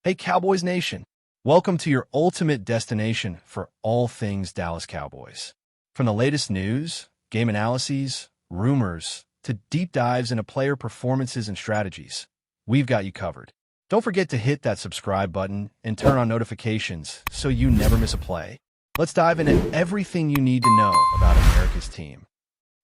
Hey, Cowboys Nation. Welcome to your ultimate destination for all things Dallas Cowboys. From the latest news, game analyses, rumors, to deep dives into player performances and strategies, we've got you covered. Don't forget to hit that subscribe button and turn on notifications so you never miss a play. Let's dive into everything you need to know about America's team.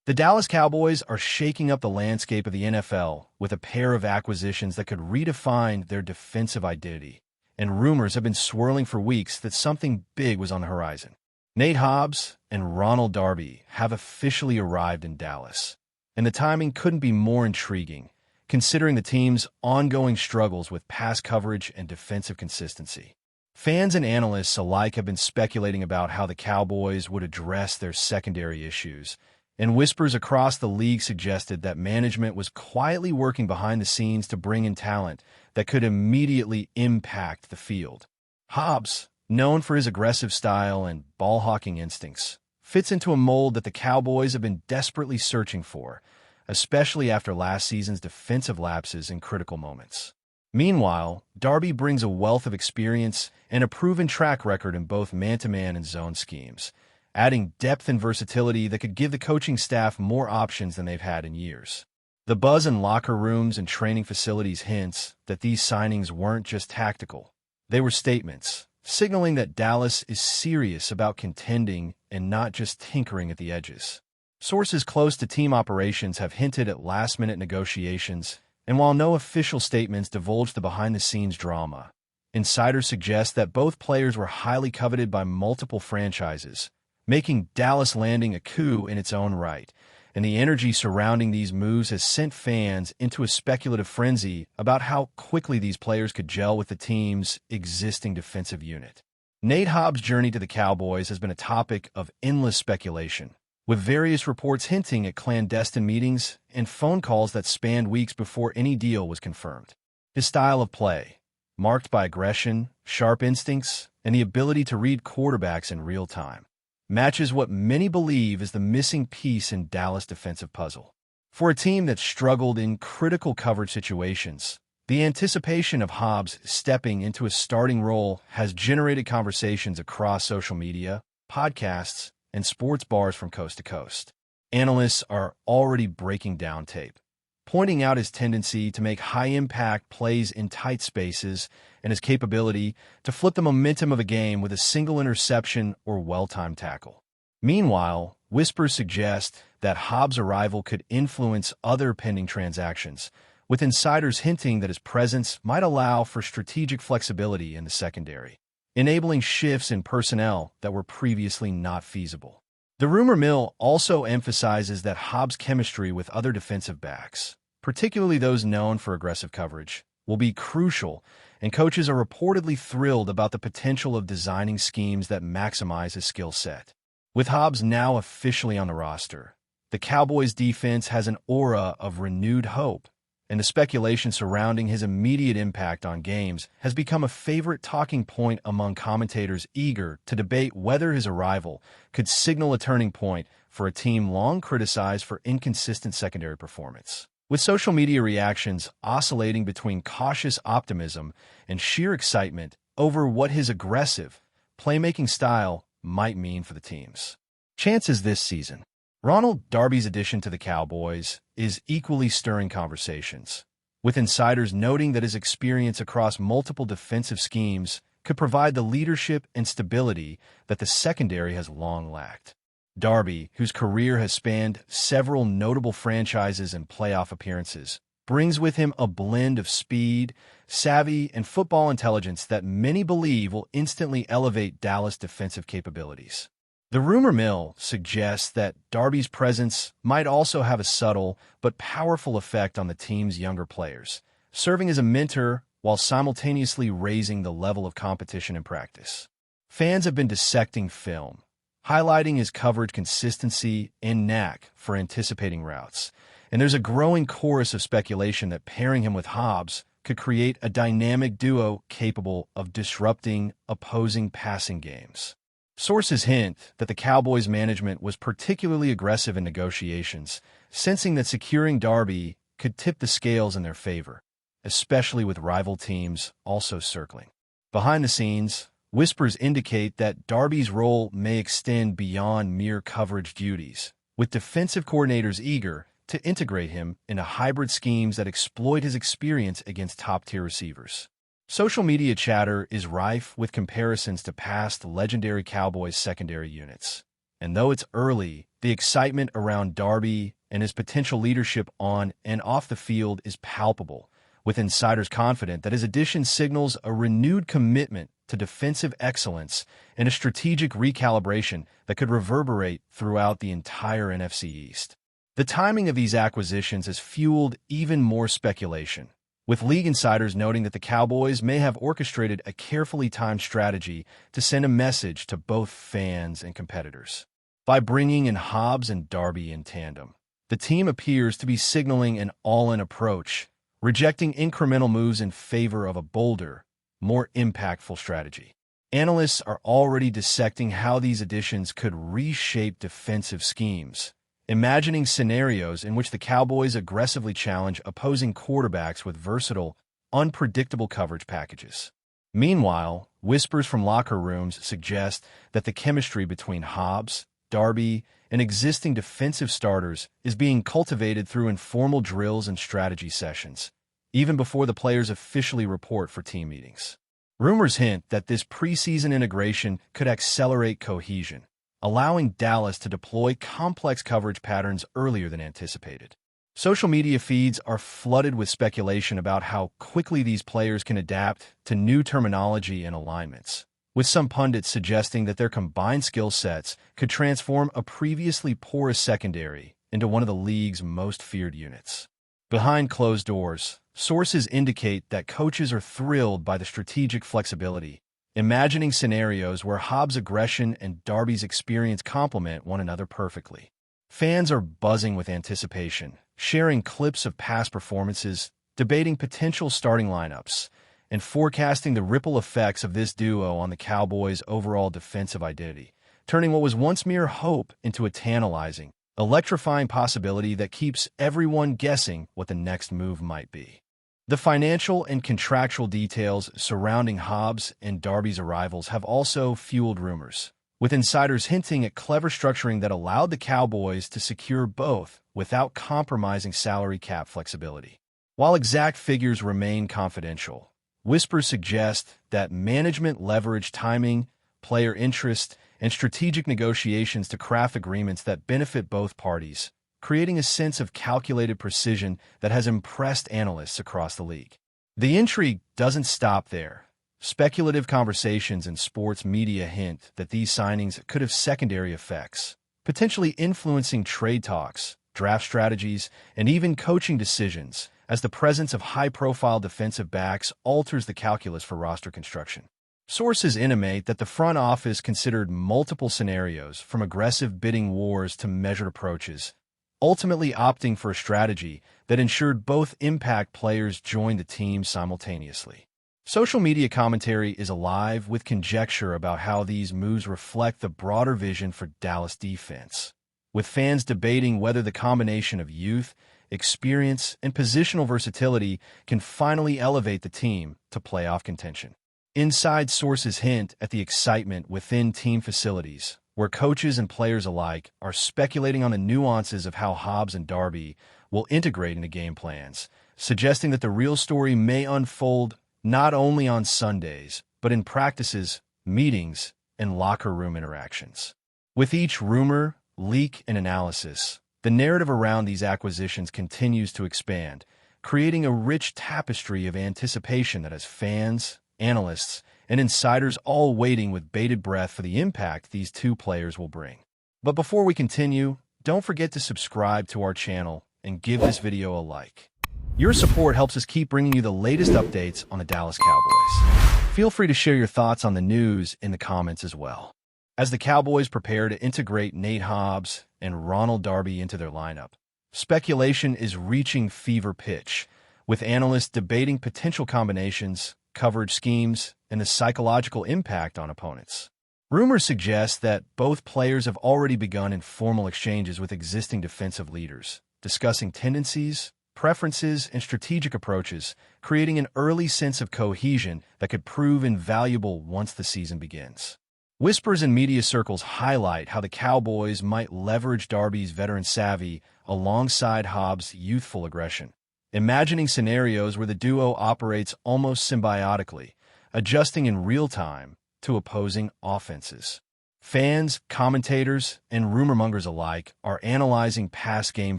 The Dallas Cowboys are shaking up the landscape of the NFL with a pair of acquisitions that could redefine their defensive identity, and rumors have been swirling for weeks that something big was on the horizon. Nate Hobbs and Ronald Darby have officially arrived in Dallas, and the timing couldn't be more intriguing, considering the team's ongoing struggles with pass coverage and defensive consistency. Fans and analysts alike have been speculating about how the Cowboys would address their secondary issues, and whispers across the league suggested that management was quietly working behind the scenes to bring in talent that could immediately impact the field. Hobbs, known for his aggressive style and ball-hawking instincts, fits into a mold that the Cowboys have been desperately searching for, especially after last season's defensive lapses in critical moments. Meanwhile, Darby brings a wealth of experience and a proven track record in both man-to-man and zone schemes, adding depth and versatility that could give the coaching staff more options than they've had in years. The buzz in locker rooms and training facilities hints that these signings weren't just tactical. They were statements, signaling that Dallas is serious about contending and not just tinkering at the edges. Sources close to team operations have hinted at last-minute negotiations, and while no official statements divulge the behind-the-scenes drama, insiders suggest that both players were highly coveted by multiple franchises, making Dallas landing a coup in its own right, and the energy surrounding these moves has sent fans into a speculative frenzy about how quickly these players could gel with the team's existing defensive unit. Nate Hobbs' journey to the Cowboys has been a topic of endless speculation, with various reports hinting at clandestine meetings and phone calls that spanned weeks before any deal was confirmed. His style of play, marked by aggression, sharp instincts, and the ability to read quarterbacks in real time, matches what many believe is the missing piece in Dallas' defensive puzzle. For a team that struggled in critical coverage situations, the anticipation of Hobbs stepping into a starting role has generated conversations across social media, podcasts, and sports bars from coast to coast. Analysts are already breaking down tape, pointing out his tendency to make high-impact plays in tight spaces and his capability to flip the momentum of a game with a single interception or well-timed tackle. Meanwhile, whispers suggest that Hobbs' arrival could influence other pending transactions, with insiders hinting that his presence might allow for strategic flexibility in the secondary, enabling shifts in personnel that were previously not feasible. The rumor mill also emphasizes that Hobbs' chemistry with other defensive backs, particularly those known for aggressive coverage, will be crucial, and coaches are reportedly thrilled about the potential of designing schemes that maximize his skill set. With Hobbs now officially on the roster, the Cowboys' defense has an aura of renewed hope, and the speculation surrounding his immediate impact on games has become a favorite talking point among commentators eager to debate whether his arrival could signal a turning point for a team long criticized for inconsistent secondary performance. With social media reactions oscillating between cautious optimism and sheer excitement over what his aggressive, playmaking style might mean for the team's chances this season. Ronald Darby's addition to the Cowboys is equally stirring conversations, with insiders noting that his experience across multiple defensive schemes could provide the leadership and stability that the secondary has long lacked. Darby, whose career has spanned several notable franchises and playoff appearances, brings with him a blend of speed, savvy, and football intelligence that many believe will instantly elevate Dallas' defensive capabilities. The rumor mill suggests that Darby's presence might also have a subtle but powerful effect on the team's younger players, serving as a mentor while simultaneously raising the level of competition in practice. Fans have been dissecting film, highlighting his coverage consistency and knack for anticipating routes, and there's a growing chorus of speculation that pairing him with Hobbs could create a dynamic duo capable of disrupting opposing passing games. Sources hint that the Cowboys management was particularly aggressive in negotiations, sensing that securing Darby could tip the scales in their favor. especially with rival teams also circling. Behind the scenes, whispers indicate that Darby's role may extend beyond mere coverage duties, with defensive coordinators eager to integrate him into hybrid schemes that exploit his experience against top-tier receivers. Social media chatter is rife with comparisons to past legendary Cowboys secondary units. And though it's early, the excitement around Darby and his potential leadership on and off the field is palpable, with insiders confident that his addition signals a renewed commitment to defensive excellence and a strategic recalibration that could reverberate throughout the entire NFC East. The timing of these acquisitions has fueled even more speculation, with league insiders noting that the Cowboys may have orchestrated a carefully timed strategy to send a message to both fans and competitors. By bringing in Hobbs and Darby in tandem, the team appears to be signaling an all-in approach, rejecting incremental moves in favor of a bolder, more impactful strategy. Analysts are already dissecting how these additions could reshape defensive schemes, imagining scenarios in which the Cowboys aggressively challenge opposing quarterbacks with versatile, unpredictable coverage packages. Meanwhile, whispers from locker rooms suggest that the chemistry between Hobbs, Darby, and existing defensive starters is being cultivated through informal drills and strategy sessions, even before the players officially report for team meetings. Rumors hint that this preseason integration could accelerate cohesion, allowing Dallas to deploy complex coverage patterns earlier than anticipated. Social media feeds are flooded with speculation about how quickly these players can adapt to new terminology and alignments, with some pundits suggesting that their combined skill sets could transform a previously porous secondary into one of the league's most feared units. Behind closed doors, sources indicate that coaches are thrilled by the strategic flexibility, imagining scenarios where Hobbs' aggression and Darby's experience complement one another perfectly. Fans are buzzing with anticipation, sharing clips of past performances, debating potential starting lineups, and forecasting the ripple effects of this duo on the Cowboys' overall defensive identity, turning what was once mere hope into a tantalizing, electrifying possibility that keeps everyone guessing what the next move might be. The financial and contractual details surrounding Hobbs and Darby's arrivals have also fueled rumors, with insiders hinting at clever structuring that allowed the Cowboys to secure both without compromising salary cap flexibility. While exact figures remain confidential, whispers suggest that management leveraged timing, player interest, and strategic negotiations to craft agreements that benefit both parties, creating a sense of calculated precision that has impressed analysts across the league. The intrigue doesn't stop there. Speculative conversations in sports media hint that these signings could have secondary effects, potentially influencing trade talks, draft strategies, and even coaching decisions, as the presence of high-profile defensive backs alters the calculus for roster construction. Sources intimate that the front office considered multiple scenarios, from aggressive bidding wars to measured approaches, ultimately opting for a strategy that ensured both impact players joined the team simultaneously. Social media commentary is alive with conjecture about how these moves reflect the broader vision for Dallas defense, with fans debating whether the combination of youth, experience, and positional versatility can finally elevate the team to playoff contention. Inside sources hint at the excitement within team facilities, where coaches and players alike are speculating on the nuances of how Hobbs and Darby will integrate into game plans, suggesting that the real story may unfold not only on Sundays, but in practices, meetings, and locker room interactions. With each rumor, leak, and analysis, the narrative around these acquisitions continues to expand, creating a rich tapestry of anticipation that has fans, analysts, and insiders all waiting with bated breath for the impact these two players will bring. But before we continue, don't forget to subscribe to our channel and give this video a like. Your support helps us keep bringing you the latest updates on the Dallas Cowboys. Feel free to share your thoughts on the news in the comments as well. As the Cowboys prepare to integrate Nate Hobbs and Ronald Darby into their lineup, speculation is reaching fever pitch, with analysts debating potential combinations, coverage schemes, and the psychological impact on opponents. Rumors suggest that both players have already begun informal exchanges with existing defensive leaders, discussing tendencies, preferences, and strategic approaches, creating an early sense of cohesion that could prove invaluable once the season begins. Whispers in media circles highlight how the Cowboys might leverage Darby's veteran savvy alongside Hobbs' youthful aggression, imagining scenarios where the duo operates almost symbiotically, adjusting in real time to opposing offenses. Fans, commentators, and rumormongers alike are analyzing past game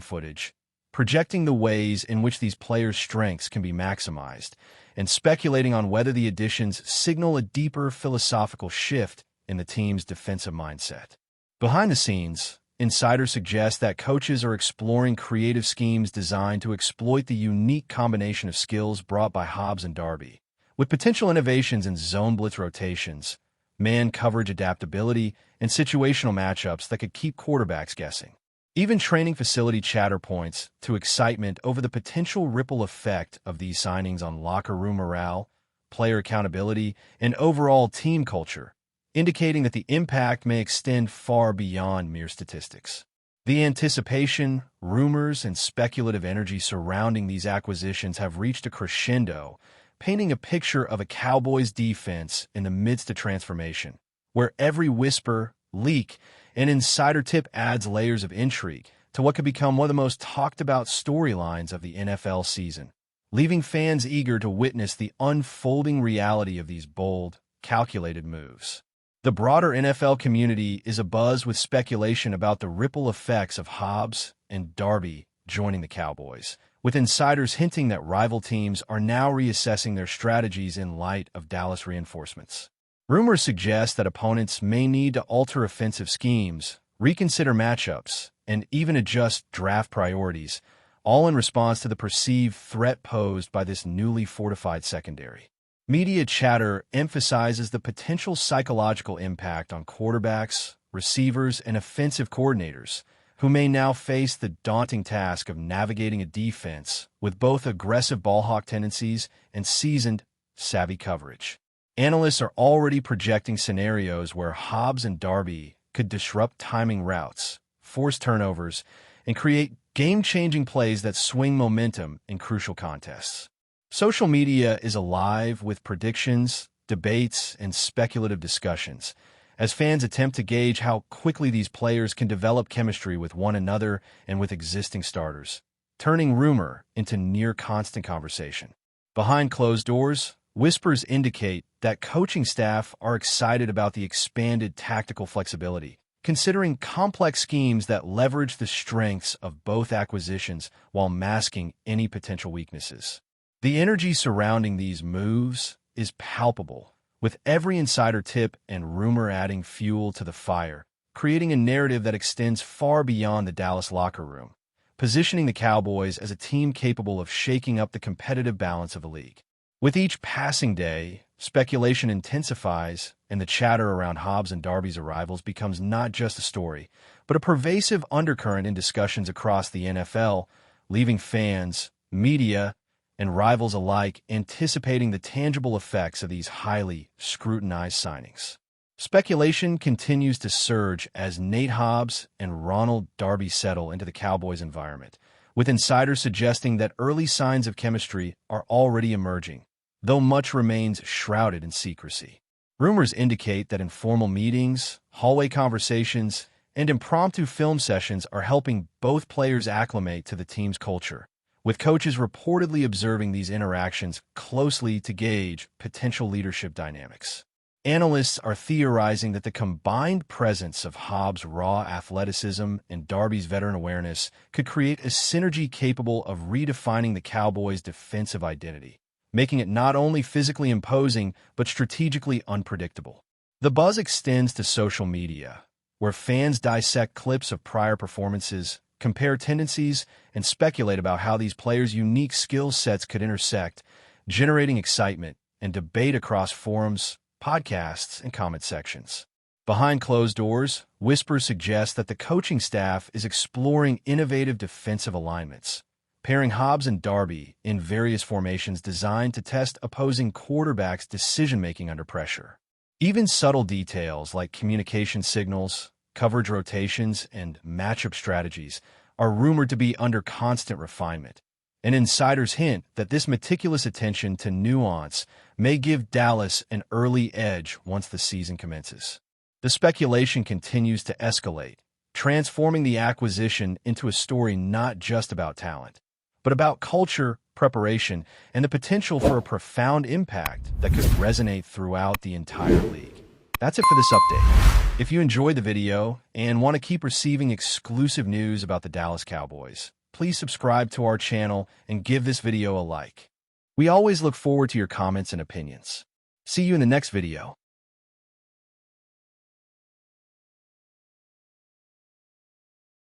footage, projecting the ways in which these players' strengths can be maximized, and speculating on whether the additions signal a deeper philosophical shift in the team's defensive mindset. Behind the scenes, insiders suggest that coaches are exploring creative schemes designed to exploit the unique combination of skills brought by Hobbs and Darby, with potential innovations in zone blitz rotations, man coverage adaptability, and situational matchups that could keep quarterbacks guessing. Even training facility chatter points to excitement over the potential ripple effect of these signings on locker room morale, player accountability, and overall team culture, indicating that the impact may extend far beyond mere statistics. The anticipation, rumors, and speculative energy surrounding these acquisitions have reached a crescendo, painting a picture of a Cowboys defense in the midst of transformation, where every whisper, leak, and insider tip adds layers of intrigue to what could become one of the most talked-about storylines of the NFL season, leaving fans eager to witness the unfolding reality of these bold, calculated moves. The broader NFL community is abuzz with speculation about the ripple effects of Hobbs and Darby joining the Cowboys, with insiders hinting that rival teams are now reassessing their strategies in light of Dallas reinforcements. Rumors suggest that opponents may need to alter offensive schemes, reconsider matchups, and even adjust draft priorities, all in response to the perceived threat posed by this newly fortified secondary. Media chatter emphasizes the potential psychological impact on quarterbacks, receivers, and offensive coordinators, who may now face the daunting task of navigating a defense with both aggressive ball-hawk tendencies and seasoned, savvy coverage. Analysts are already projecting scenarios where Hobbs and Darby could disrupt timing routes, force turnovers, and create game-changing plays that swing momentum in crucial contests. Social media is alive with predictions, debates, and speculative discussions, as fans attempt to gauge how quickly these players can develop chemistry with one another and with existing starters, turning rumor into near-constant conversation. Behind closed doors, whispers indicate that coaching staff are excited about the expanded tactical flexibility, considering complex schemes that leverage the strengths of both acquisitions while masking any potential weaknesses. The energy surrounding these moves is palpable, with every insider tip and rumor adding fuel to the fire, creating a narrative that extends far beyond the Dallas locker room, positioning the Cowboys as a team capable of shaking up the competitive balance of the league. With each passing day, speculation intensifies, and the chatter around Hobbs and Darby's arrivals becomes not just a story, but a pervasive undercurrent in discussions across the NFL, leaving fans, media, and rivals alike anticipating the tangible effects of these highly scrutinized signings. Speculation continues to surge as Nate Hobbs and Ronald Darby settle into the Cowboys environment, with insiders suggesting that early signs of chemistry are already emerging, though much remains shrouded in secrecy. Rumors indicate that informal meetings, hallway conversations, and impromptu film sessions are helping both players acclimate to the team's culture, with coaches reportedly observing these interactions closely to gauge potential leadership dynamics. Analysts are theorizing that the combined presence of Hobbs' raw athleticism and Darby's veteran awareness could create a synergy capable of redefining the Cowboys' defensive identity, making it not only physically imposing but strategically unpredictable. The buzz extends to social media, where fans dissect clips of prior performances, compare tendencies, and speculate about how these players' unique skill sets could intersect, generating excitement and debate across forums, podcasts, and comment sections. Behind closed doors, whispers suggest that the coaching staff is exploring innovative defensive alignments, pairing Hobbs and Darby in various formations designed to test opposing quarterbacks' decision-making under pressure. Even subtle details like communication signals, coverage rotations, and matchup strategies are rumored to be under constant refinement, An insider's hint that this meticulous attention to nuance may give Dallas an early edge once the season commences. The speculation continues to escalate, transforming the acquisition into a story not just about talent, but about culture, preparation, and the potential for a profound impact that could resonate throughout the entire league. That's it for this update. If you enjoyed the video and want to keep receiving exclusive news about the Dallas Cowboys, please subscribe to our channel and give this video a like. We always look forward to your comments and opinions. See you in the next video.